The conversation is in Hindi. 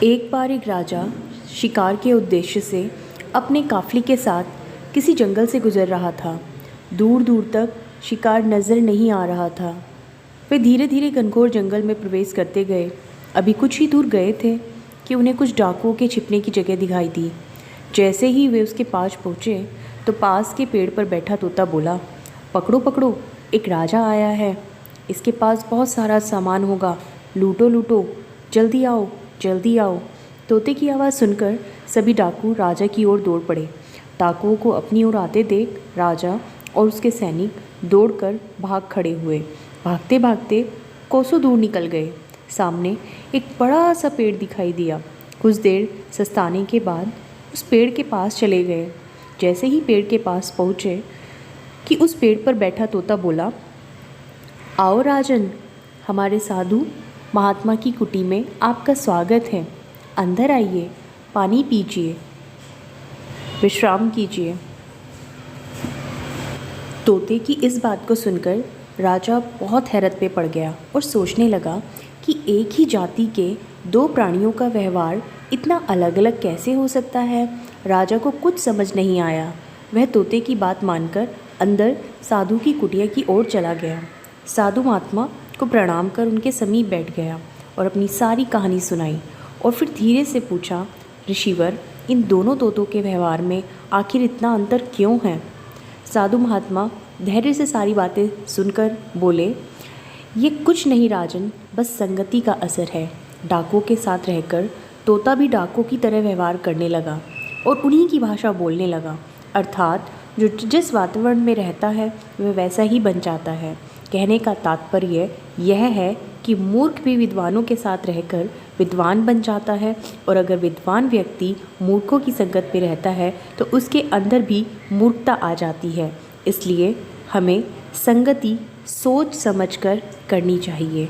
एक बार एक राजा शिकार के उद्देश्य से अपने काफिले के साथ किसी जंगल से गुजर रहा था। दूर दूर तक शिकार नज़र नहीं आ रहा था। वे धीरे धीरे घनघोर जंगल में प्रवेश करते गए। अभी कुछ ही दूर गए थे कि उन्हें कुछ डाकुओं के छिपने की जगह दिखाई दी। जैसे ही वे उसके पास पहुँचे तो पास के पेड़ पर बैठा तोता बोला, पकड़ो पकड़ो, एक राजा आया है। इसके पास बहुत सारा सामान होगा, लूटो लूटो, जल्दी आओ जल्दी आओ। तोते की आवाज़ सुनकर सभी डाकू राजा की ओर दौड़ पड़े। डाकुओं को अपनी ओर आते देख राजा और उसके सैनिक दौड़कर भाग खड़े हुए। भागते भागते कोसों दूर निकल गए। सामने एक बड़ा सा पेड़ दिखाई दिया। कुछ देर सस्ताने के बाद उस पेड़ के पास चले गए। जैसे ही पेड़ के पास पहुँचे कि उस पेड़ पर बैठा तोता बोला, आओ राजन, हमारे साधु महात्मा की कुटी में आपका स्वागत है। अंदर आइए, पानी पीजिए, विश्राम कीजिए। तोते की इस बात को सुनकर राजा बहुत हैरत में पड़ गया और सोचने लगा कि एक ही जाति के दो प्राणियों का व्यवहार इतना अलग अलग कैसे हो सकता है। राजा को कुछ समझ नहीं आया। वह तोते की बात मानकर अंदर साधु की कुटिया की ओर चला गया। साधु महात्मा को प्रणाम कर उनके समीप बैठ गया और अपनी सारी कहानी सुनाई और फिर धीरे से पूछा, ऋषिवर, इन दोनों तोतों के व्यवहार में आखिर इतना अंतर क्यों है? साधु महात्मा धैर्य से सारी बातें सुनकर बोले, ये कुछ नहीं राजन, बस संगति का असर है। डाकुओं के साथ रहकर तोता भी डाकुओं की तरह व्यवहार करने लगा और उन्हीं की भाषा बोलने लगा। अर्थात जो जिस वातावरण में रहता है वह वैसा ही बन जाता है। कहने का तात्पर्य यह है कि मूर्ख भी विद्वानों के साथ रहकर विद्वान बन जाता है, और अगर विद्वान व्यक्ति मूर्खों की संगत में रहता है तो उसके अंदर भी मूर्खता आ जाती है। इसलिए हमें संगति सोच समझकर करनी चाहिए।